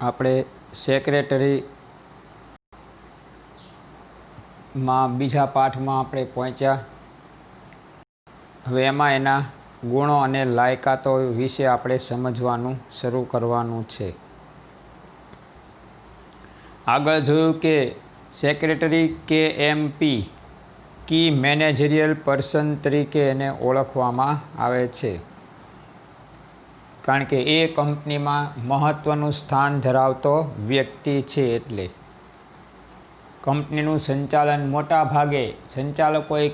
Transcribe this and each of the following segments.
આપણે સેક્રેટરીમાં બીજા પાઠમાં આપણે પહોંચ્યા. હવે એમાં એના ગુણો અને લાયકાતો વિશે આપણે સમજવાનું શરૂ કરવાનું છે. આગળ જોયું કે સેક્રેટરી KMP કી મેનેજરિયલ પર્સન તરીકે એને ઓળખવામાં આવે છે, કારણ કે એ કંપનીમાં મહત્ત્વનું સ્થાન ધરાવતો વ્યક્તિ છે. એટલે કંપનીનું સંચાલન મોટા ભાગે સંચાલકોએ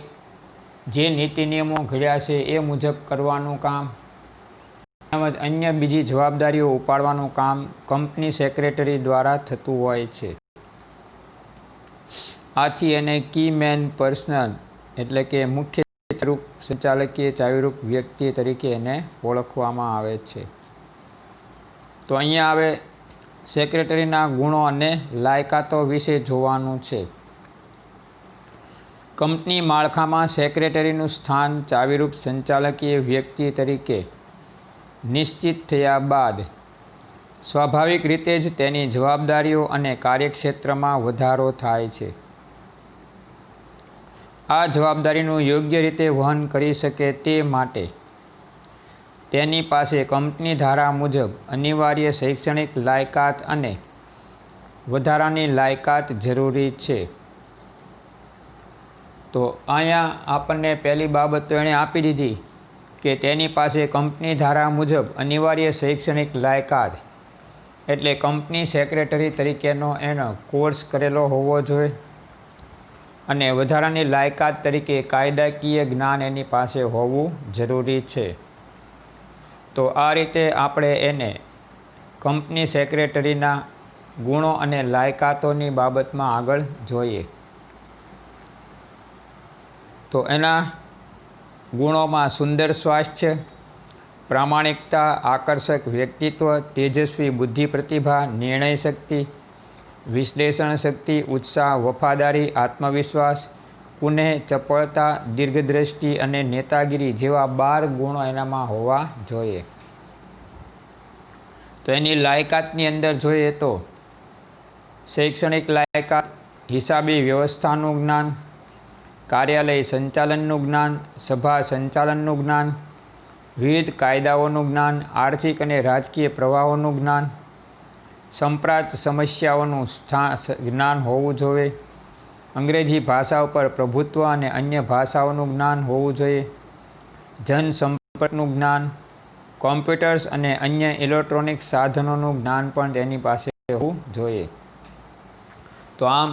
જે નીતિ નિયમો ઘડ્યા છે એ મુજબ કરવાનું કામ તેમજ અન્ય બીજી જવાબદારીઓ ઉપાડવાનું કામ કંપની સેક્રેટરી દ્વારા થતું હોય છે. આથી એને કી મેન પર્સન એટલે કે મુખ્ય સંચાલકીય ચાવીરૂપ વ્યક્તિ તરીકે એને ઓળખવામાં આવે છે. તો અહીંયા હવે સેક્રેટરીના ગુણો અને લાયકાતો વિશે જોવાનું છે. કંપની માળખામાં સેક્રેટરીનું સ્થાન ચાવીરૂપ સંચાલકીય વ્યક્તિ તરીકે નિશ્ચિત થયા બાદ સ્વાભાવિક રીતે જ તેની જવાબદારીઓ અને કાર્યક્ષેત્રમાં વધારો થાય છે. આ જવાબદારીનું યોગ્ય રીતે વહન કરી શકે તે માટે તેની પાસે કંપની ધારા મુજબ અનિવાર્ય શૈક્ષણિક લાયકાત અને વધારાની લાયકાત જરૂરી છે. તો અહીંયા આપણને પહેલી બાબત તો એણે આપી દીધી કે તેની પાસે કંપની ધારા મુજબ અનિવાર્ય શૈક્ષણિક લાયકાત એટલે કંપની સેક્રેટરી તરીકેનો એનો કોર્સ કરેલો હોવો જોઈએ અને વધારાની લાયકાત તરીકે કાયદાકીય જ્ઞાન એની પાસે હોવું જરૂરી છે. તો આ રીતે આપણે એને કંપની સેક્રેટરીના ગુણો અને લાયકાતોની બાબતમાં આગળ જોઈએ. તો એના ગુણોમાં સુંદર સ્વાસ્થ્ય, પ્રામાણિકતા, આકર્ષક વ્યક્તિત્વ, તેજસ્વી બુદ્ધિ પ્રતિભા, નિર્ણય શક્તિ, વિશ્લેષણ શક્તિ, ઉત્સાહ, વફાદારી, આત્મવિશ્વાસ, કુનેહ, ચપળતા, દીર્ઘદ્રષ્ટિ અને નેતાગીરી જેવા 12 ગુણો એનામાં હોવા જોઈએ. તો એની લાયકાતની અંદર જોઈએ તો શૈક્ષણિક લાયકાત, હિસાબી વ્યવસ્થાનું જ્ઞાન, કાર્યાલય સંચાલનનું જ્ઞાન, સભા સંચાલનનું જ્ઞાન, વિવિધ કાયદાઓનું જ્ઞાન, આર્થિક અને રાજકીય પ્રવાહોનું જ્ઞાન, સંપ્રાંત સમસ્યાઓનું જ્ઞાન હોવું જોઈએ, અંગ્રેજી ભાષા ઉપર પ્રભુત્વ અને અન્ય ભાષાઓનું જ્ઞાન હોવું જોઈએ, જનસંપર્કનું જ્ઞાન, કોમ્પ્યુટર્સ અને અન્ય ઇલેક્ટ્રોનિક સાધનોનું જ્ઞાન પણ તેની પાસે હોવું જોઈએ. તો આમ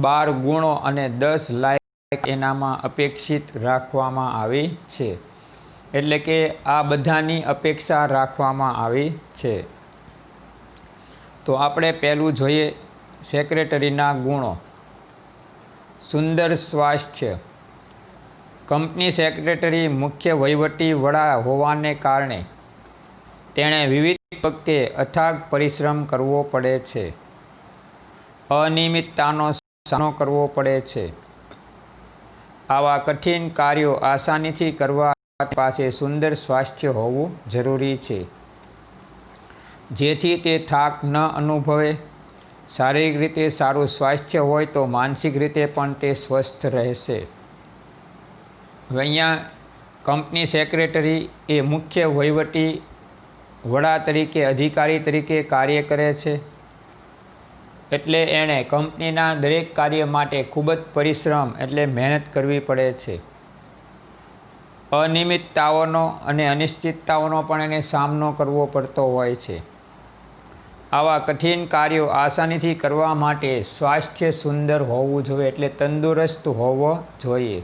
12 ગુણો અને 10 લાયક એનામાં અપેક્ષિત રાખવામાં આવી છે. એટલે કે આ બધાની અપેક્ષા રાખવામાં આવી છે. તો આપણે પહેલું જોઈએ સેક્રેટરીના ગુણો. સુંદર સ્વાસ્થ્ય. કંપની સેક્રેટરી મુખ્ય વહીવટી વડા હોવાને કારણે તેણે વિવિધ તબક્કે અથાગ પરિશ્રમ કરવો પડે છે. અનિયમિતતાનો સામનો કરવો પડે છે. આવા કઠિન કાર્યો આસાનીથી કરવા પાસે સુંદર સ્વાસ્થ્ય હોવું જરૂરી છે, જેથી તે થાક ન અનુભવે. શારીરિક રીતે સારું સ્વાસ્થ્ય હોય તો માનસિક રીતે પણ તે સ્વસ્થ રહેશે. હવે અહીંયા કંપની સેક્રેટરી એ મુખ્ય વહીવટી વડા તરીકે અધિકારી તરીકે કાર્ય કરે છે. એટલે એણે કંપનીના દરેક કાર્ય માટે ખૂબ જ પરિશ્રમ એટલે મહેનત કરવી પડે છે. અનિયમિતતાઓનો અને અનિશ્ચિતતાઓનો પણ એને સામનો કરવો પડતો હોય છે. આવા કઠિન કાર્યો આસાનીથી કરવા માટે સ્વાસ્થ્ય સુંદર હોવું જોઈએ, એટલે તંદુરસ્ત હોવો જોઈએ.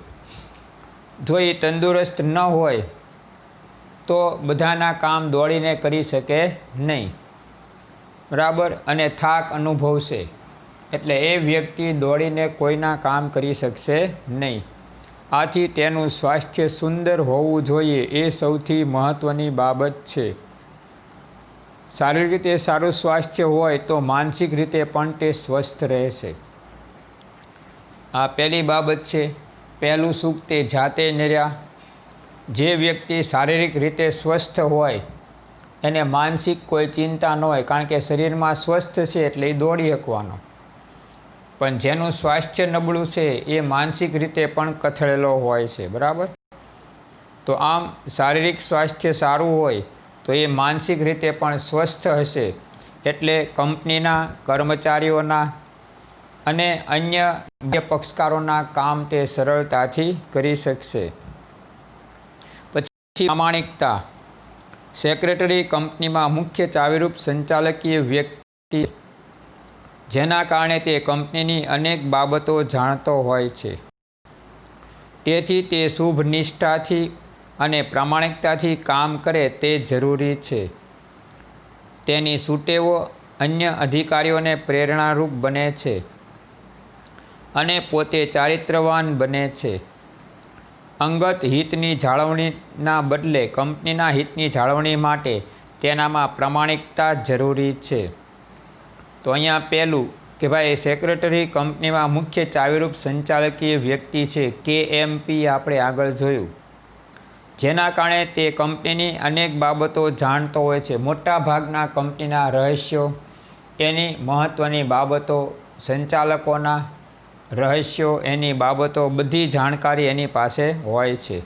જો એ તંદુરસ્ત ન હોય તો બધાના કામ દોડીને કરી શકે નહીં, બરાબર, અને થાક અનુભવશે. એટલે એ વ્યક્તિ દોડીને કોઈના કામ કરી શકશે નહીં. આથી તેનું સ્વાસ્થ્ય સુંદર હોવું જોઈએ, એ સૌથી મહત્ત્વની બાબત છે. શારીરિક રીતે સારું સ્વાસ્થ્ય હોય તો માનસિક રીતે પણ તે સ્વસ્થ રહેશે. આ પહેલી બાબત છે. પહેલું સુખ તે જાતે નર્યા. જે વ્યક્તિ શારીરિક રીતે સ્વસ્થ હોય એને માનસિક કોઈ ચિંતા ન હોય, કારણ કે શરીરમાં સ્વસ્થ છે એટલે એ દોડી શકવાનો. પણ જેનું સ્વાસ્થ્ય નબળું છે એ માનસિક રીતે પણ કથળેલો હોય છે. બરાબર. તો આમ શારીરિક સ્વાસ્થ્ય સારું હોય તો એ માનસિક રીતે પણ સ્વસ્થ હશે, એટલે કંપનીના કર્મચારીઓના અને અન્ય પક્ષકારોના કામ તે સરળતાથી કરી શકશે. પછી પ્રામાણિકતા. સેક્રેટરી કંપનીમાં મુખ્ય ચાવીરૂપ સંચાલકીય વ્યક્તિ, જેના કારણે તે કંપનીની અનેક બાબતો જાણતો હોય છે. તેથી તે શુભ નિષ્ઠાથી અને પ્રામાણિકતાથી કામ કરે તે જરૂરી છે. તેની સુટેવો અન્ય અધિકારીઓને પ્રેરણારૂપ બને છે અને પોતે ચારિત્રવાન બને છે. અંગત હિતની જાળવણીના બદલે કંપનીના હિતની જાળવણી માટે તેનામાં પ્રામાણિકતા જરૂરી છે. તો અહીંયા પહેલું કે ભાઈ સેક્રેટરી કંપનીમાં મુખ્ય ચાવીરૂપ સંચાલકીય વ્યક્તિ છે, KMP આપણે આગળ જોયું, જેના કારણે તે કંપનીની અનેક બાબતો જાણતો હોય છે. મોટા ભાગના કંપનીના રહસ્યો, એની મહત્ત્વની બાબતો, સંચાલકોના રહસ્યો, એની બાબતો, બધી જાણકારી એની પાસે હોય છે.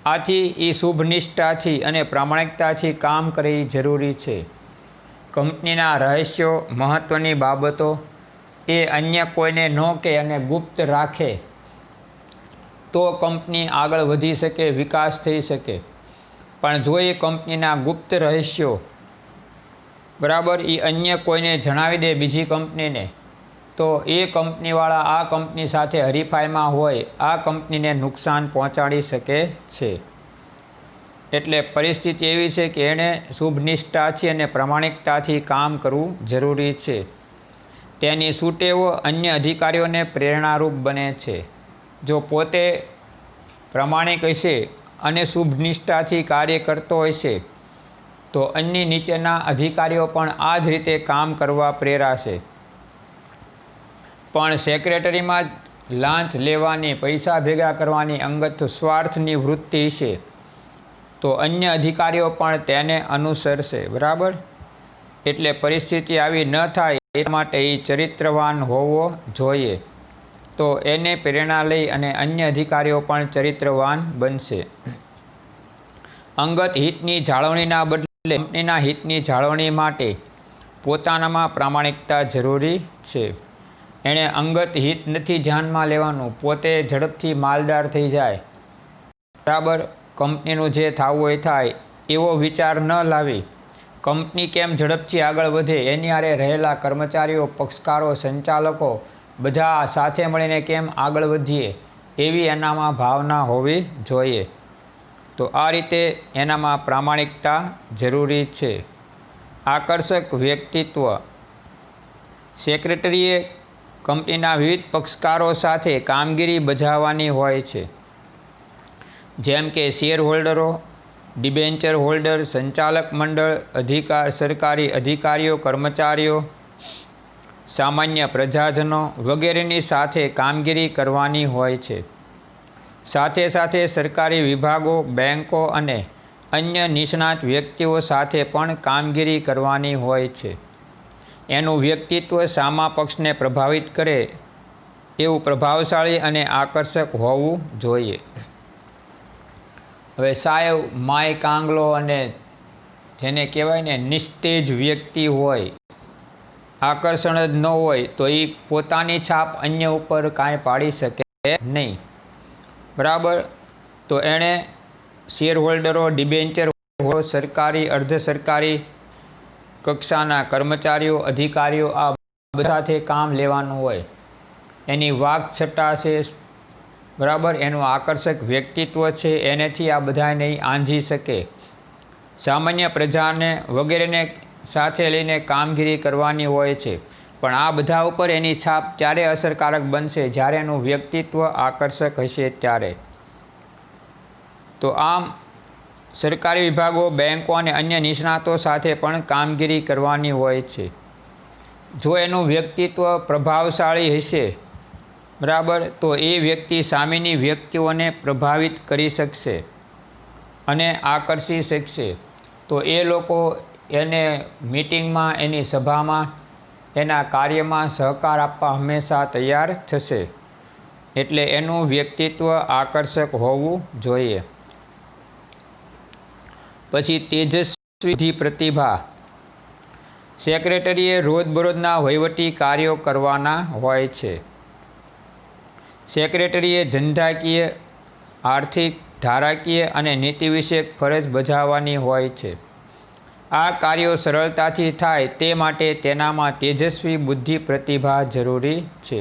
આથી એ શુભ નિષ્ઠાથી અને પ્રામાણિકતાથી કામ કરવી જરૂરી છે. કંપનીના રહસ્યો, મહત્ત્વની બાબતો એ અન્ય કોઈને ન કહે અને ગુપ્ત રાખે તો કંપની આગળ વધી શકે, વિકાસ થઈ શકે. પણ જો એ કંપનીના ગુપ્ત રહસ્યો બરાબર એ અન્ય કોઈને જણાવી દે, બીજી કંપનીને, તો એ કંપનીવાળા આ કંપની સાથે હરીફાઈમાં હોય, આ કંપનીને નુકસાન પહોંચાડી શકે છે. એટલે પરિસ્થિતિ એવી છે કે એણે શુભ નિષ્ઠાથી અને પ્રામાણિકતાથી કામ કરવું જરૂરી છે. તેની સુટેવો અન્ય અધિકારીઓને પ્રેરણારૂપ બને છે. જો પોતે પ્રામાણિક હશે અને શુભ નિષ્ઠાથી કાર્ય કરતો હશે તો અન્ય નીચેના અધિકારીઓ પણ આ જ રીતે કામ કરવા પ્રેરાશે. પણ સેક્રેટરીમાં લાંચ લેવાની, પૈસા ભેગા કરવાની અંગત સ્વાર્થની વૃત્તિ છે તો અન્ય અધિકારીઓ પણ તેને અનુસરશે. બરાબર. એટલે પરિસ્થિતિ આવી ન થાય એ માટે એ ચરિત્રવાન હોવો જોઈએ. તો એને પ્રેરણા લઈ અને અન્ય અધિકારીઓ પણ ચરિત્રવાન બનશે. અંગત હિતની જાળવણીના બદલે કંપનીના હિતની જાળવણી માટે પોતાનામાં પ્રામાણિકતા જરૂરી છે. એણે અંગત હિત નથી ધ્યાનમાં લેવાનું, પોતે ઝડપથી માલદાર થઈ જાય, બરાબર, કંપનીનું જે થવું હોય થાય એવો વિચાર ન લાવી કંપની કેમ ઝડપથી આગળ વધે એની હારે રહેલા કર્મચારીઓ, પક્ષકારો, સંચાલકો બધા સાથે મળીને કેમ આગળ વધીએ એવી એનામાં ભાવના હોવી જોઈએ. તો આ રીતે એનામાં પ્રામાણિકતા જરૂરી છે. આકર્ષક વ્યક્તિત્વ. સેક્રેટરીએ કંપનીના વિવિધ પક્ષકારો સાથે કામગીરી બજાવવાની હોય છે, જેમ કે શેર હોલ્ડરો, ડિબેન્ચર હોલ્ડર, સંચાલક મંડળ, સરકારી અધિકારીઓ, કર્મચારીઓ, સામાન્ય પ્રજાજનો વગેરેની સાથે કામગીરી કરવાની હોય છે. સાથે સાથે સરકારી વિભાગો, બેંકો અને અન્ય નિષ્ણાત વ્યક્તિઓ સાથે પણ કામગીરી કરવાની હોય છે. એનું વ્યક્તિત્વ સામા પક્ષને પ્રભાવિત કરે એવું પ્રભાવશાળી અને આકર્ષક હોવું જોઈએ. હવે સાહેબ માઇક આંગલો અને જેને કહેવાય ને નિસ્તેજ વ્યક્તિ હોય, આકર્ષણ જ ન હોય તો એ પોતાની છાપ અન્ય ઉપર કાંઈ પાડી શકે નહીં. બરાબર. તો એણે શેર હોલ્ડરો, ડિબેન્ચર હોલ્ડરો, સરકારી, અર્ધ સરકારી કક્ષાના કર્મચારીઓ, અધિકારીઓ આ બધા સાથે કામ લેવાનું હોય. એની વાકછટા છે, બરાબર, એનું આકર્ષક વ્યક્તિત્વ છે, એનેથી આ બધાને આંજી શકે. સામાન્ય પ્રજાને વગેરેને સાથે લઈને કામગીરી કરવાની હોય છે. પણ આ બધા ઉપર એની છાપ ત્યારે અસરકારક બનશે જ્યારે એનું વ્યક્તિત્વ આકર્ષક હશે ત્યારે. તો આમ સરકારી વિભાગો, બેંકો અને અન્ય નિષ્ણાતો સાથે પણ કામગીરી કરવાની હોય છે. જો એનું વ્યક્તિત્વ પ્રભાવશાળી હશે, બરાબર, તો એ વ્યક્તિ સામેની વ્યક્તિઓને પ્રભાવિત કરી શકશે અને આકર્ષી શકશે. તો તો એ લોકો એને મીટિંગમાં, એની સભામાં, એના કાર્યમાં સહકાર આપવા હંમેશા તૈયાર થશે. એટલે એનું વ્યક્તિત્વ આકર્ષક હોવું જોઈએ. પછી તેજસ્વી પ્રતિભા. સેક્રેટરીએ રોજબરોજના વહીવટી કાર્યો કરવાના હોય છે. સેક્રેટરીએ ધંધાકીય, આર્થિક, ધારાકીય અને નીતિ વિષયક ફરજ બજાવવાની હોય છે. આ કાર્યો સરળતાથી થાય તે માટે તેનામાં તેજસ્વી બુદ્ધિ પ્રતિભા જરૂરી છે.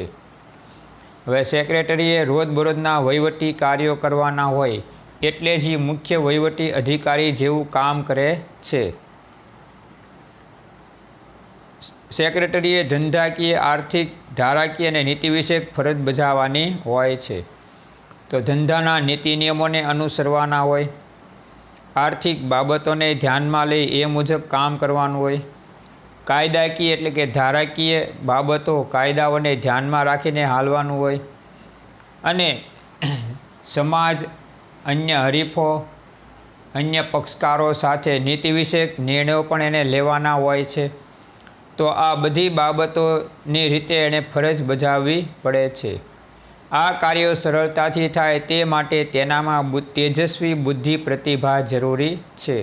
હવે સેક્રેટરીએ રોજબરોજના વહીવટી કાર્યો કરવાના હોય એટલે જ મુખ્ય વહીવટી અધિકારી જેવું કામ કરે છે. સેક્રેટરીએ ધંધાકીય, આર્થિક, ધારાકીય અને નીતિ વિષયક ફરજ બજાવવાની હોય છે. તો ધંધાના નીતિ નિયમોને અનુસરવાના હોય, આર્થિક બાબતોને ધ્યાનમાં લઈ એ મુજબ કામ કરવાનું હોય, કાયદાકીય એટલે કે ધારાકીય બાબતો, કાયદાઓને ધ્યાનમાં રાખીને હાલવાનું હોય, અને સમાજ, અન્ય હરીફો, અન્ય પક્ષકારો સાથે નીતિ વિષયક નિર્ણયો પણ એને લેવાના હોય છે. તો આ બધી બાબતોની રીતે એણે ફરજ બજાવવી પડે છે. આ કાર્યો સરળતાથી થાય તે માટે તેનામાં તેજસ્વી બુદ્ધિ પ્રતિભા જરૂરી છે.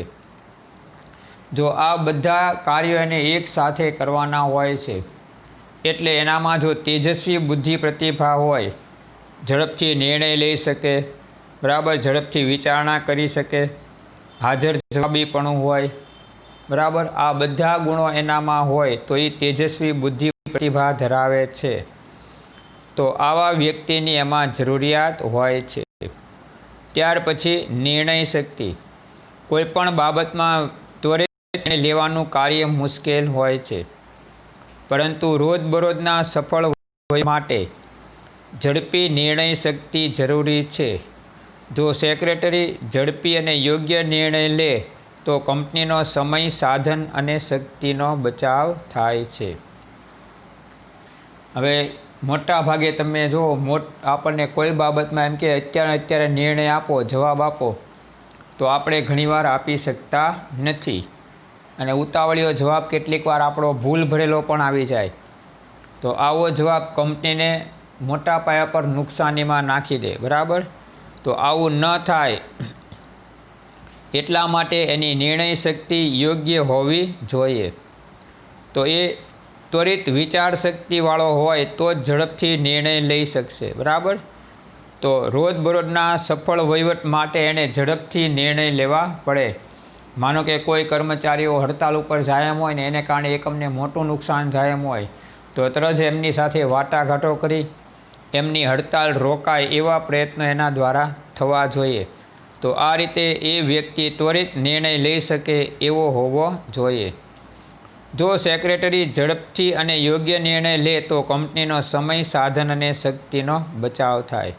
જો આ બધા કાર્યો એને એક સાથે કરવાના હોય છે એટલે એનામાં જો તેજસ્વી બુદ્ધિ પ્રતિભા હોય, ઝડપથી નિર્ણય લઈ શકે, બરાબર, ઝડપથી વિચારણા કરી શકે, હાજર જવાબીપણું હોય, બરાબર, આ બધા ગુણો એનામાં હોય તો એ તેજસ્વી બુદ્ધિ પ્રતિભા ધરાવે છે. તો આવા વ્યક્તિની એમાં જરૂરિયાત હોય છે. ત્યાર પછી નિર્ણય શક્તિ. કોઈપણ બાબતમાં ત્વરિત નિર્ણય લેવાનું કાર્ય મુશ્કેલ હોય છે, પરંતુ રોજબરોજના સફળ માટે ઝડપી નિર્ણય શક્તિ જરૂરી છે. જો સેક્રેટરી ઝડપી અને યોગ્ય નિર્ણય લે તો કંપનીનો સમય, સાધન અને શક્તિનો બચાવ થાય છે. હવે મોટા ભાગે તમે જો આપણને કોઈ બાબતમાં એમ કે અત્યારે નિર્ણય આપો, જવાબ આપો, તો આપણે ઘણીવાર આપી શકતા નથી. અને ઉતાવળિયો જવાબ કેટલીક વાર આપણો ભૂલ ભરેલો પણ આવી જાય. તો આવો જવાબ કંપનીને મોટા પાયા પર નુકસાનીમાં નાખી દે, બરાબર. તો આવું ન થાય એટલા માટે એની નિર્ણય શક્તિ યોગ્ય હોવી જોઈએ. તો એ ત્વરિત વિચાર શક્તિવાળો હોય તો જ ઝડપથી નિર્ણય લઈ શકશે, બરાબર. તો રોજબરોજના સફળ વહીવટ માટે એને ઝડપથી નિર્ણય લેવા પડે. માનો કે કોઈ કર્મચારીઓ હડતાલ ઉપર જાય એમ હોય ને એને કારણે એકમને મોટું નુકસાન થાય એમ હોય તો તરત જ એમની સાથે વાટાઘાટો કરી એમની હડતાલ રોકાય એવા પ્રયત્નો એના દ્વારા થવા જોઈએ. તો આ રીતે એ વ્યક્તિ ત્વરિત નિર્ણય લઈ શકે એવો હોવો જોઈએ. જો સેક્રેટરી ઝડપથી અને યોગ્ય નિર્ણય લે તો કંપનીનો સમય, સાધન અને શક્તિનો બચાવ થાય.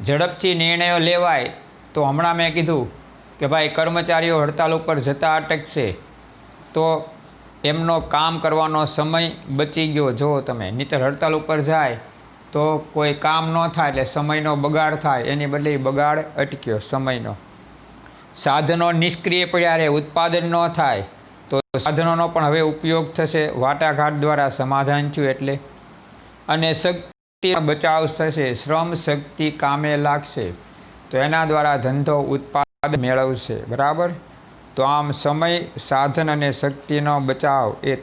ઝડપથી નિર્ણયો લેવાય તો હમણાં મેં કીધું કે ભાઈ કર્મચારીઓ હડતાલ ઉપર જતા અટકશે તો એમનો કામ કરવાનો સમય બચી ગયો. જો તમે નહીંતર હડતાલ ઉપર જાય તો કોઈ કામ ન થાય એટલે સમયનો બગાડ થાય, એની બદલે બગાડ અટક્યો સમયનો. સાધનો નિષ્ક્રિય પડ્યા રહે, ઉત્પાદન ન થાય તો સાધનોનો પણ હવે ઉપયોગ થશે, વાટાઘાટ દ્વારા સમાધાન થયું એટલે. અને શક્તિનો બચાવ થશે, શ્રમ શક્તિ કામે લાગશે તો એના દ્વારા ધંધો ઉત્પાદન મેળવશે, બરાબર. તો આમ સમય, સાધન અને શક્તિનો બચાવ એ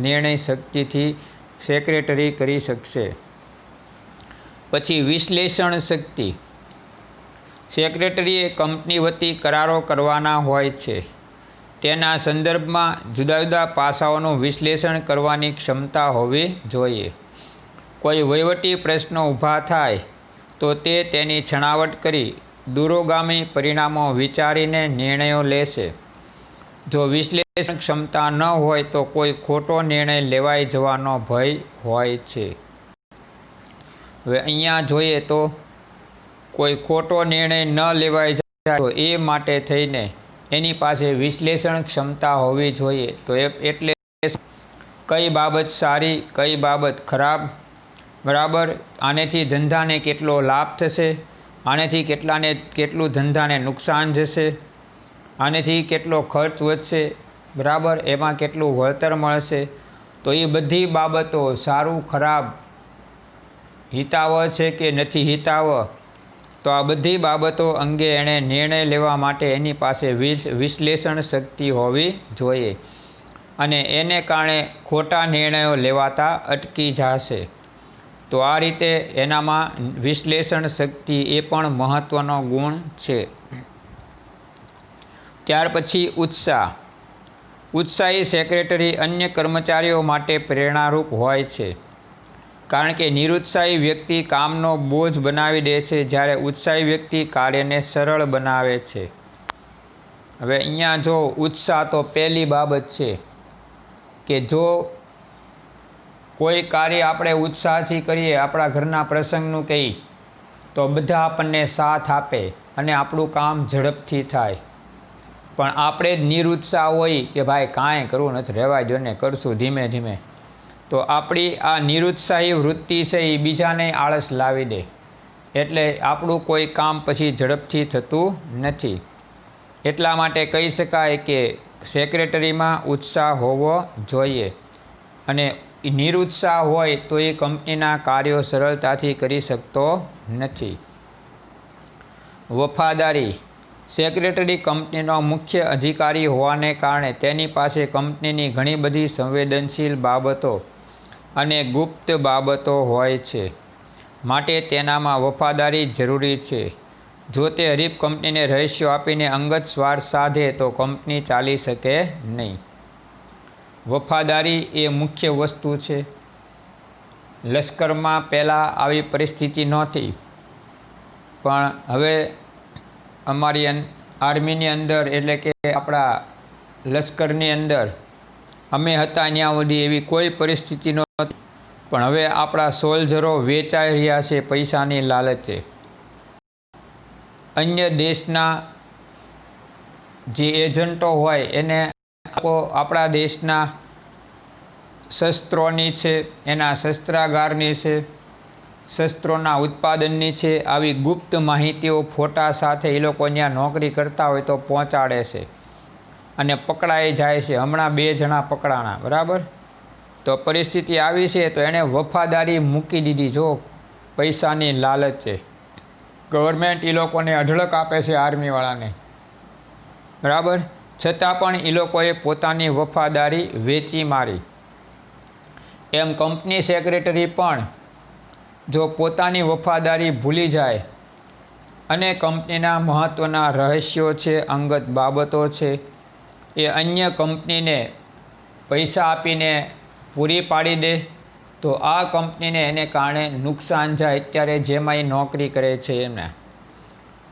નિર્ણય શક્તિથી સેક્રેટરી કરી શકશે. પછી વિશ્લેષણ શક્તિ. સેક્રેટરીએ કંપની વતી કરારો કરવાના હોય છે. તેના સંદર્ભમાં જુદા જુદા પાસાઓનું વિશ્લેષણ કરવાની ક્ષમતા હોવી જોઈએ. કોઈ વહીવટી પ્રશ્નો ઊભા થાય તો તે તેની છણાવટ કરી દૂરોગામી પરિણામો વિચારીને નિર્ણયો લેશે. જો વિશ્લેષણ ક્ષમતા ન હોય તો કોઈ ખોટો નિર્ણય લેવાઈ જવાનો ભય હોય છે. હવે અહીંયા જોઈએ તો કોઈ ખોટો નિર્ણય ન લેવાઈ જાય તો એ માટે થઈને એની પાસે વિશ્લેષણ ક્ષમતા હોવી જોઈએ. તો એટલે કઈ બાબત સારી, કઈ બાબત ખરાબ, બરાબર, આનેથી ધંધાને કેટલો લાભ થશે, આનેથી કેટલું ધંધાને નુકસાન જશે, આનેથી કેટલો ખર્ચ વધશે, બરાબર, એમાં કેટલું વળતર મળશે, તો એ બધી બાબતો સારું ખરાબ હિતાવહ છે કે નથી હિતાવહ, તો આ બધી બાબતો અંગે એણે નિર્ણય લેવા માટે એની પાસે વિશ્લેષણ શક્તિ હોવી જોઈએ અને એને કારણે ખોટા નિર્ણયો લેવાતા અટકી જશે. તો આ રીતે એનામાં વિશ્લેષણ શક્તિ એ પણ મહત્ત્વનો ગુણ છે. ત્યાર પછી ઉત્સાહ. ઉત્સાહી સેક્રેટરી અન્ય કર્મચારીઓ માટે પ્રેરણારૂપ હોય છે, કારણ કે નિરુત્સાહી વ્યક્તિ કામનો બોજ બનાવી દે છે, જ્યારે ઉત્સાહી વ્યક્તિ કાર્યને સરળ બનાવે છે. હવે અહીંયા જો ઉત્સાહ તો પહેલી બાબત છે કે જો કોઈ કાર્ય આપણે ઉત્સાહથી કરીએ, આપણા ઘરના પ્રસંગનું કહી, તો બધા આપણને સાથ આપે અને આપણું કામ ઝડપથી થાય. પણ આપણે જ નિરુત્સાહ હોય કે ભાઈ કાંઈ કરવું નથી, રહેવા દો ને, કરશું ધીમે ધીમે, તો આપણી આ નિરુત્સાહી વૃત્તિ છે એ બીજાને આળસ લાવી દે, એટલે આપણું કોઈ કામ પછી ઝડપથી થતું નથી. એટલા માટે કહી શકાય કે સેક્રેટરીમાં ઉત્સાહ હોવો જોઈએ, અને નિરુત્સાહ હોય તો એ કંપનીના કાર્યો સરળતાથી કરી શકતો નથી. વફાદારી. સેક્રેટરી કંપનીનો મુખ્ય અધિકારી હોવાને કારણે તેની પાસે કંપનીની ઘણી બધી સંવેદનશીલ બાબતો અને ગુપ્ત બાબતો હોય છે, માટે તેનામાં વફાદારી જરૂરી છે. જો તે હરીફ કંપનીને રહસ્યો આપીને અંગત સ્વાર્થ સાધે તો કંપની ચાલી શકે નહીં. વફાદારી એ મુખ્ય વસ્તુ છે. લશ્કરમાં પહેલાં આવી પરિસ્થિતિ નહોતી, પણ હવે અમારી આર્મીની અંદર, એટલે કે આપણા લશ્કરની અંદર અમે હતા ત્યાં સુધી એવી કોઈ પરિસ્થિતિ નહોતી, પણ હવે આપણા સોલ્જરો વેચાઈ રહ્યા છે પૈસાની લાલચે. અન્ય દેશના જે એજન્ટો હોય એને આપણા દેશના શસ્ત્રોની છે, એના શસ્ત્રાગારની છે, શસ્ત્રોના ઉત્પાદનની છે, આવી ગુપ્ત માહિતીઓ ફોટા સાથે એ લોકો ત્યાં નોકરી કરતા હોય તો પહોંચાડે છે અને પકડાઈ જાય છે. હમણાં 2 જણા પકડાણા, બરાબર. તો પરિસ્થિતિ આવી છે તો એણે વફાદારી મૂકી દીધી. જો પૈસાની લાલચ છે, ગવર્મેન્ટ એ લોકોને અઢળક આપે છે આર્મીવાળાને, બરાબર, છતાં પણ એ લોકોએ પોતાની વફાદારી વેચી મારી. એમ કંપની સેક્રેટરી પણ જો પોતાની વફાદારી ભૂલી જાય અને કંપનીના મહત્ત્વના રહસ્યો છે, અંગત બાબતો છે, એ અન્ય કંપનીને પૈસા આપીને પૂરી પાડી દે, તો આ કંપનીને એને કારણે નુકસાન જાય. અત્યારે જેમાં એ નોકરી કરે છે એમને,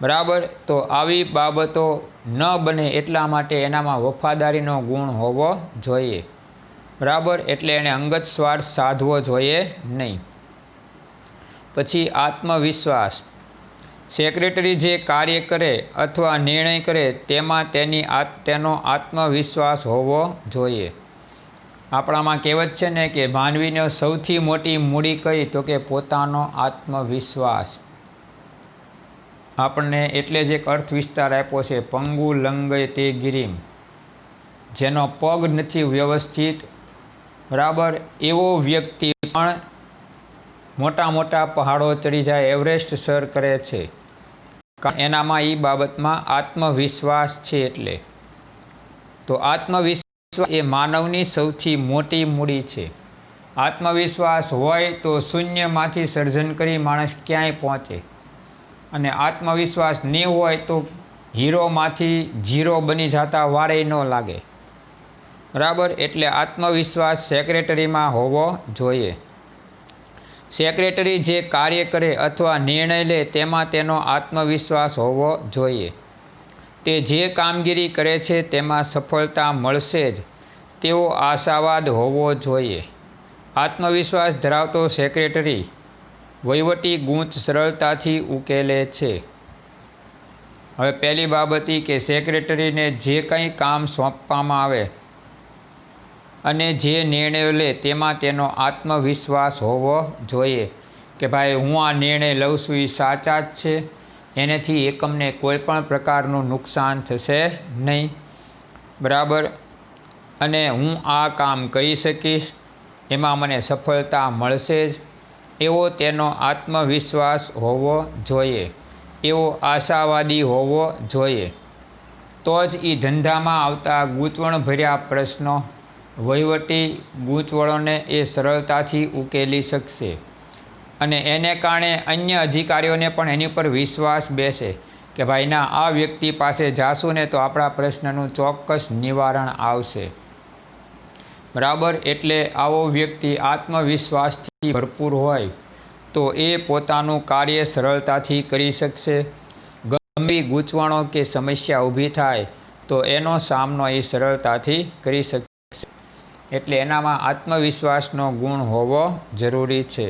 બરાબર. તો આવી બાબતો ન બને એટલા માટે એનામાં વફાદારીનો ગુણ હોવો જોઈએ, બરાબર. એટલે એને અંગત સ્વાર્થ સાધવો જોઈએ નહીં. પછી આત્મવિશ્વાસ. સેક્રેટરી જે કાર્ય કરે અથવા નિર્ણય કરે તેમાં તેનો આત્મવિશ્વાસ હોવો જોઈએ. આપણામાં કહેવત છે ને કે માનવીનો સૌથી મોટી મૂડી કઈ, તો કે પોતાનો આત્મવિશ્વાસ. આપણને એટલે જ એક અર્થ વિસ્તાર આપ્યો છે, પંગુ લંગય તે ગિરિમ, જેનો પગ નથી વ્યવસ્થિત, બરાબર, એવો વ્યક્તિ પણ મોટા મોટા પહાડો ચડી જાય, એવરેસ્ટ સર કરે છે, એનામાં એ બાબતમાં આત્મવિશ્વાસ છે. એટલે તો આત્મવિશ્વાસ એ માનવની સૌથી મોટી મૂડી છે. આત્મવિશ્વાસ હોય તો શૂન્યમાંથી સર્જન કરી માણસ ક્યાંય પહોંચે, અને આત્મવિશ્વાસ નહીં હોય તો હીરોમાંથી ઝીરો બની જતા વારેય ન લાગે, બરાબર. એટલે આત્મવિશ્વાસ સેક્રેટરીમાં હોવો જોઈએ. સેક્રેટરી જે કાર્ય કરે અથવા નિર્ણય લે તેમાં તેનો આત્મવિશ્વાસ હોવો જોઈએ. તે જે કામગીરી કરે છે તેમાં સફળતા મળશે જ તેવો આશાવાદ હોવો જોઈએ. આત્મવિશ્વાસ ધરાવતો સેક્રેટરી વહીવટી ગૂંચ સરળતાથી ઉકેલે છે. હવે પહેલી બાબત એ કે સેક્રેટરીને જે કંઈ કામ સોંપવામાં આવે અને જે નિર્ણયો લે તેમાં તેનો આત્મવિશ્વાસ હોવો જોઈએ કે ભાઈ હું આ નિર્ણય લઉં છું એ સાચા જ છે એનાથી એકમને કોઈ પણ પ્રકારનું નુકસાન થશે નહીં. બરાબર. અને હું આ કામ કરી શકીશ, એમાં મને સફળતા મળશે જ, એવો તેનો આત્મવિશ્વાસ હોવો જોઈએ, એવો આશાવાદી હોવો જોઈએ. તો જ એ ધંધામાં આવતા ગૂંચવણભર્યા પ્રશ્નો, વહીવટી ગૂંચવણોને એ સરળતાથી ઉકેલી શકશે. અને એને કારણે અન્ય અધિકારીઓને પણ એની પર વિશ્વાસ બેસે કે ભાઈ ના, આ વ્યક્તિ પાસે જાશું ને તો આપણા પ્રશ્નનું ચોક્કસ નિવારણ આવશે. બરાબર. એટલે આવો વ્યક્તિ આત્મવિશ્વાસથી ભરપૂર હોય તો એ પોતાનું કાર્ય સરળતાથી કરી શકશે. ગંભીર ગૂંચવણો કે સમસ્યા ઊભી થાય તો એનો સામનો એ સરળતાથી કરી શકશે. એટલે એનામાં આત્મવિશ્વાસનો ગુણ હોવો જરૂરી છે.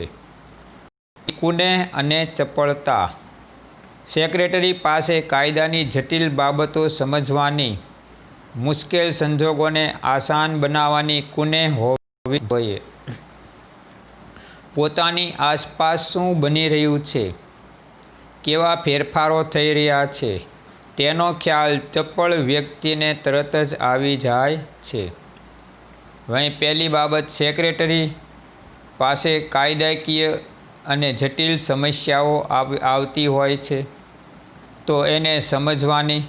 કુનેહ અને ચપળતા. સેક્રેટરી પાસે કાયદાની જટિલ બાબતો સમજવાની, મુશ્કેલ સંજોગોને આસાન બનાવવાની કુનેહ હોવી જોઈએ. પોતાની આસપાસ શું બની રહ્યું છે, કેવા ફેરફારો થઈ રહ્યા છે, તેનો ખ્યાલ ચપળ વ્યક્તિને તરત જ આવી જાય છે. અહીં પહેલી બાબત, સેક્રેટરી પાસે કાયદાકીય અને જટિલ સમસ્યાઓ આવતી હોય છે તો એને સમજવાની,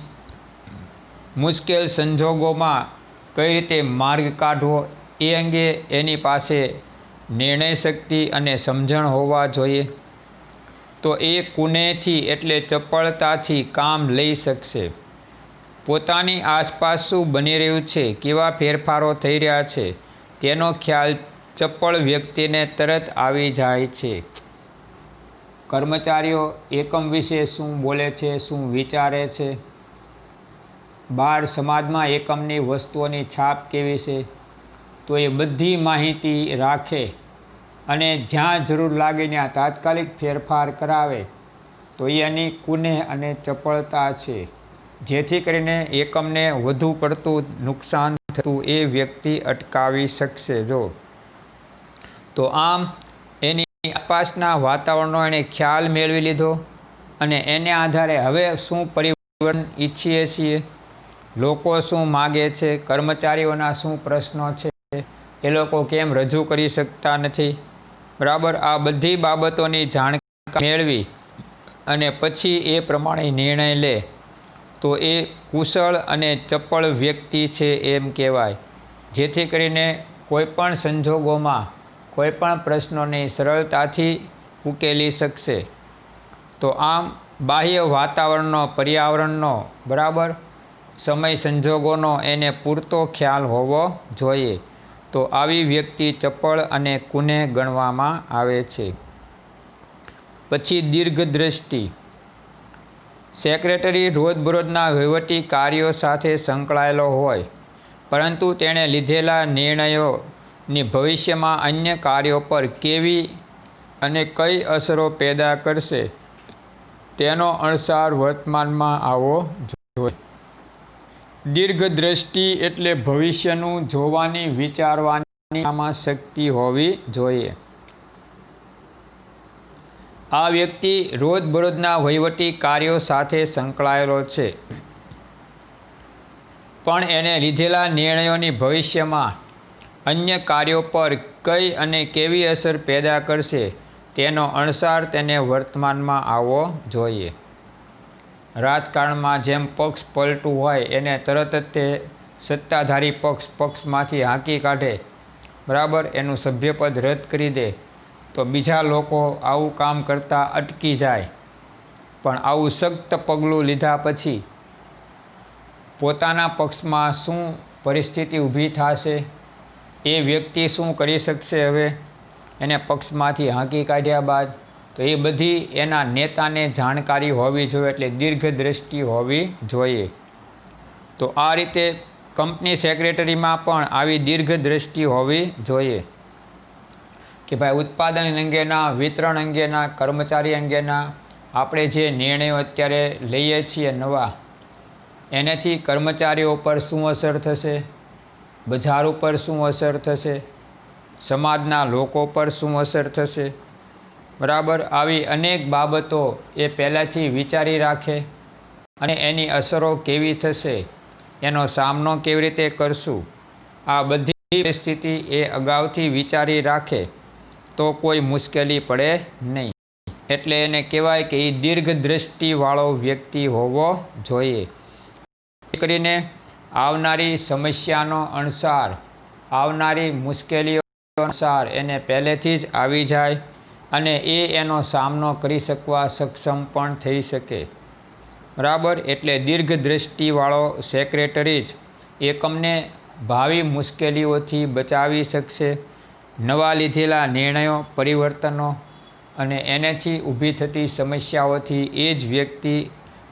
મુશ્કેલ સંજોગોમાં કઈ રીતે માર્ગ કાઢવો એ અંગે એની પાસે નિર્ણય શક્તિ અને સમજણ હોવા જોઈએ. તો એ કુનેહથી એટલે ચપળતાથી કામ લઈ શકશે. પોતાની આસપાસ શું બની રહ્યું છે, કેવા ફેરફારો થઈ રહ્યા છે, તેનો ખ્યાલ ચપળ વ્યક્તિને તરત આવી જાય છે. કર્મચારીઓ એકમ વિશે શું બોલે છે, શું વિચારે છે, બહાર સમાજમાં એકમની વસ્તુઓની છાપ કેવી છે, તો એ બધી માહિતી રાખે અને જ્યાં જરૂર લાગે ત્યાં તાત્કાલિક ફેરફાર કરાવે તો એ એની કુનેહ અને ચપળતા છે. જેથી કરીને એકમને વધુ પડતું નુકસાન થતું એ વ્યક્તિ અટકાવી શકશે. જો તો આમ એની આસપાસના વાતાવરણનો એણે ખ્યાલ મેળવી લીધો અને એને આધારે હવે શું પરિવર્તન ઈચ્છીએ છીએ, લોકો શું માગે છે, કર્મચારીઓના શું પ્રશ્નો છે, એ લોકો કેમ રજૂ કરી શકતા નથી. બરાબર. આ બધી બાબતોની જાણકારી મેળવી અને પછી એ પ્રમાણે નિર્ણય લે તો એ કુશળ અને ચપળ વ્યક્તિ છે એમ કહેવાય. જેથી કરીને કોઈપણ સંજોગોમાં કોઈપણ પ્રશ્નોને સરળતાથી ઉકેલી શકશે. તો આમ બાહ્ય વાતાવરણનો, પર્યાવરણનો, બરાબર, સમય સંજોગોનો એને પૂરતો ખ્યાલ હોવો જોઈએ. તો આવી વ્યક્તિ ચપળ અને કુનેહ ગણવામાં આવે છે. પછી દીર્ઘદ્રષ્ટિ. સેક્રેટરી રોજબરોજના વહીવટી કાર્યો સાથે સંકળાયેલો હોય પરંતુ તેણે લીધેલા નિર્ણયોની ભવિષ્યમાં અન્ય કાર્યો પર કેવી અને કઈ અસરો પેદા કરશે તેનો અણસાર વર્તમાનમાં આવવો જોઈએ. દીર્ઘદ્રષ્ટિ એટલે ભવિષ્યનું જોવાની, વિચારવાની આમાં શક્તિ હોવી જોઈએ. આ વ્યક્તિ રોજબરોજના વહીવટી કાર્યો સાથે સંકળાયેલો છે પણ એને લીધેલા નિર્ણયોની ભવિષ્યમાં અન્ય કાર્યો પર કઈ અને કેવી અસર પેદા કરશે તેનો અણસાર તેને વર્તમાનમાં આવવો જોઈએ. રાજકારણમાં જેમ પક્ષ પલટું હોય એને તરત જ તે સત્તાધારી પક્ષમાંથી હાંકી કાઢે, બરાબર, એનું સભ્યપદ રદ કરી દે તો બીજા લોકો આવું કામ કરતાં અટકી જાય. પણ આવું સખ્ત પગલું લીધા પછી પોતાના પક્ષમાં શું પરિસ્થિતિ ઊભી થશે, એ વ્યક્તિ શું કરી શકશે, હવે એને પક્ષમાંથી હાંકી કાઢ્યા બાદ, તો એ બધી એના નેતાને જાણકારી હોવી જોઈએ. એટલે દીર્ઘદ્રષ્ટિ હોવી જોઈએ. તો આ રીતે કંપની સેક્રેટરીમાં પણ આવી દીર્ઘદ્રષ્ટિ હોવી જોઈએ કે ભાઈ ઉત્પાદન અંગેના, વિતરણ અંગેના, કર્મચારી અંગેના આપણે જે નિર્ણયો અત્યારે લઈએ છીએ નવા, એનાથી કર્મચારીઓ પર શું અસર થશે, બજાર ઉપર શું અસર થશે, સમાજના લોકો પર શું અસર થશે, બરાબર, આવી અનેક બાબતો એ પહેલાંથી વિચારી રાખે અને એની અસરો કેવી થશે, એનો સામનો કેવી રીતે કરશું, આ બધી પરિસ્થિતિ એ અગાઉથી વિચારી રાખે તો કોઈ મુશ્કેલી પડે નહીં. એટલે એને કહેવાય કે એ દીર્ઘદ્રષ્ટિવાળો વ્યક્તિ હોવો જોઈએ. કરીને આવનારી સમસ્યાનો અનુસાર, આવનારી મુશ્કેલીઓ અનુસાર એને પહેલેથી જ આવી જાય અને એનો સામનો કરી શકવા સક્ષમ પણ થઈ શકે. બરાબર, એટલે દીર્ઘદ્રષ્ટિવાળો સેક્રેટરી જ એકમને ભાવિ મુશ્કેલીઓથી બચાવી શકશે. નવા લીધેલા નિર્ણયો, પરિવર્તનો અને એનેથી ઊભી થતી સમસ્યાઓથી એ જ વ્યક્તિ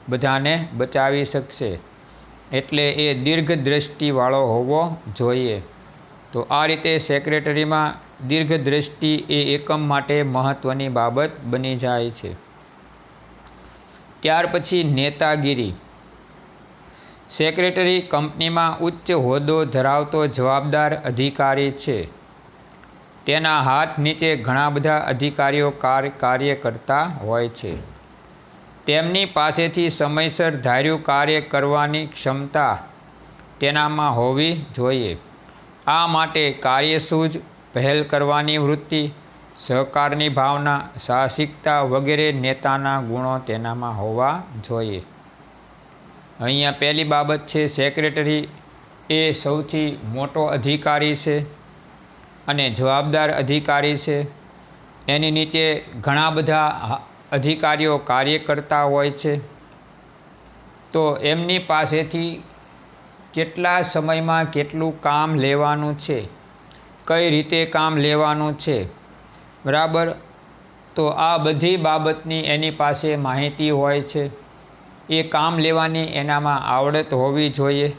બધાને બચાવી શકશે. એટલે એ દીર્ઘદ્રષ્ટિવાળો હોવો જોઈએ. તો આ રીતે સેક્રેટરીમાં દીર્ઘદ્રષ્ટિ એ એકમ માટે મહત્ત્વની બાબત બની જાય છે. ત્યાર પછી નેતાગીરી. સેક્રેટરી કંપનીમાં ઉચ્ચ હોદ્દો ધરાવતો જવાબદાર અધિકારી છે. તેના હાથ નીચે ઘણા બધા અધિકારીઓ કાર્ય કરતા હોય છે. તેમની પાસેથી સમયસર ધાર્યું કાર્ય કરવાની ક્ષમતા તેનામાં હોવી જોઈએ. આ માટે કાર્યસૂઝ, પહેલ કરવાની વૃત્તિ, સહકારની ભાવના, સાહસિકતા વગેરે નેતાના ગુણો તેનામાં હોવા જોઈએ. અહીંયા પહેલી બાબત છે, સેક્રેટરી એ સૌથી મોટો અધિકારી છે અને જવાબદાર અધિકારી છે. એની નીચે ઘણા બધા અધિકારીઓ કાર્ય કરતા હોય છે. તો એમની પાસેથી કેટલા સમયમાં કેટલું કામ લેવાનું છે, કઈ રીતે કામ લેવાનું છે, બરાબર, તો આ બધી બાબતની એની પાસે માહિતી હોય છે. એ કામ લેવાની એનામાં આવડત હોવી જોઈએ.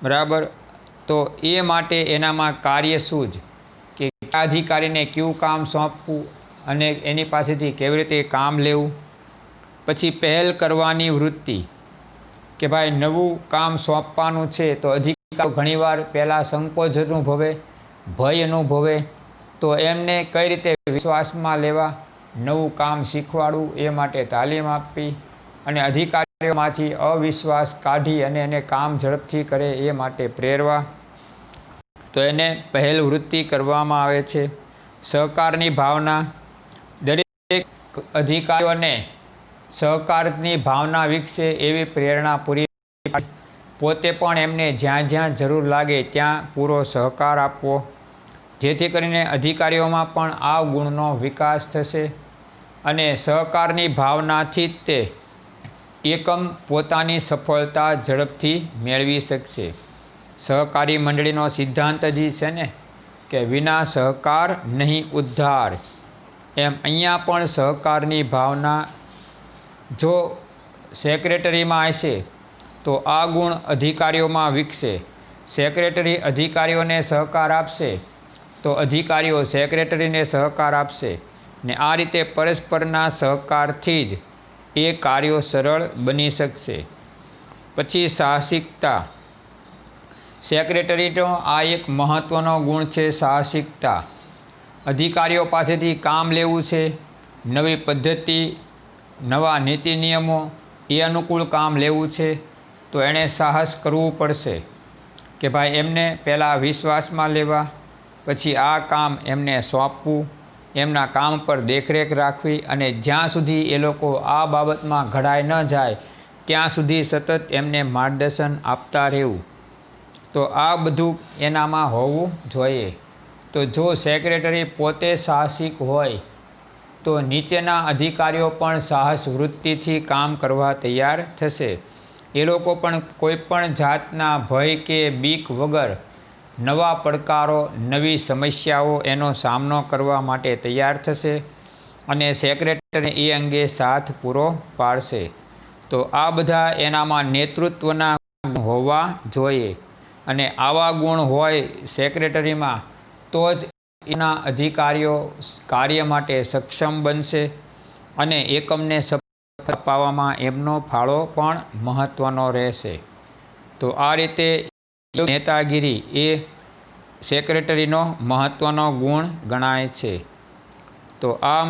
બરાબર, તો એ માટે એનામાં કાર્યસૂઝ કે કયા અધિકારીને કયું કામ સોંપવું અને એની પાસેથી કેવી રીતે કામ લેવું. પછી પહેલ કરવાની વૃત્તિ કે ભાઈ નવું કામ સોંપવાનું છે તો અધિકારીઓ ઘણીવાર પહેલાં સંકોચ અનુભવે, ભય અનુભવે. તો એમને કઈ રીતે વિશ્વાસમાં લેવા, નવું કામ શીખવાડવું, એ માટે તાલીમ આપવી અને અધિકારીઓમાંથી અવિશ્વાસ કાઢી અને એને કામ ઝડપથી કરે એ માટે પ્રેરવા. તો એને પહેલ વૃત્તિ કરવામાં આવે છે. સહકારની ભાવના. દરેક અધિકારીઓને સહકારની ભાવના વિકસે એવી પ્રેરણા પૂરી પાડવી. પોતે પણ એમને જ્યાં જ્યાં જરૂર લાગે ત્યાં પૂરો સહકાર આપવો, જેથી કરીને અધિકારીઓમાં પણ આ ગુણનો વિકાસ થશે અને સહકારની ભાવનાથી જ તે એકમ પોતાની સફળતા ઝડપથી મેળવી શકશે. સહકારી મંડળીનો સિદ્ધાંત જ છે ને કે વિના સહકાર નહીં ઉદ્ધાર. એમ અહીંયા પણ સહકારની ભાવના જો સેક્રેટરીમાં હશે તો આ ગુણ અધિકારીઓમાં વિકસે. સેક્રેટરી અધિકારીઓને સહકાર આપશે તો અધિકારીઓ સેક્રેટરીને સહકાર આપશે ને આ રીતે પરસ્પરના સહકારથી જ એ કાર્યો સરળ બની શકશે. પછી સાહસિકતા. સેક્રેટરીનો આ એક મહત્ત્વનો ગુણ છે, સાહસિકતા. અધિકારીઓ પાસેથી કામ લેવું છે, નવી પદ્ધતિ, નવા નીતિ નિયમો એ અનુકૂળ કામ લેવું છે તો એણે સાહસ કરવું પડશે કે ભાઈ એમને પહેલાં વિશ્વાસમાં લેવા, પછી આ કામ એમને સોંપવું, એમના કામ પર દેખરેખ રાખવી અને જ્યાં સુધી એ લોકો આ બાબતમાં ઘડાઈ ન જાય ત્યાં સુધી સતત એમને માર્ગદર્શન આપતા રહેવું. તો આ બધું એનામાં હોવું જોઈએ. તો જો સેક્રેટરી પોતે સાહસિક હોય તો નીચેના અધિકારીઓ પણ સાહસ વૃત્તિથી કામ કરવા તૈયાર થશે. એ લોકો પણ કોઈ પણ જાતના ભય કે બીક વગર નવા પડકારો, નવી સમસ્યાઓ એનો સામનો કરવા માટે તૈયાર થશે અને સેક્રેટરીને એ અંગે સાથ પૂરો પાડશે. તો આ બધા એનામાં નેતૃત્વના ગુણ હોવા જોઈએ અને આવા ગુણ હોય સેક્રેટરીમાં તો જ એના અધિકારીઓ કાર્ય માટે સક્ષમ બનશે અને એકમને સફળતા અપાવવામાં એમનો ફાળો પણ મહત્ત્વનો રહેશે. તો આ રીતે નેતાગીરી એ સેક્રેટરીનો મહત્ત્વનો ગુણ ગણાય છે. તો આમ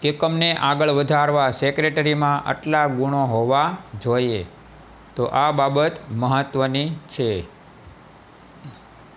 એકમને આગળ વધારવા સેક્રેટરીમાં આટલા ગુણો હોવા જોઈએ. તો આ બાબત મહત્ત્વની છે.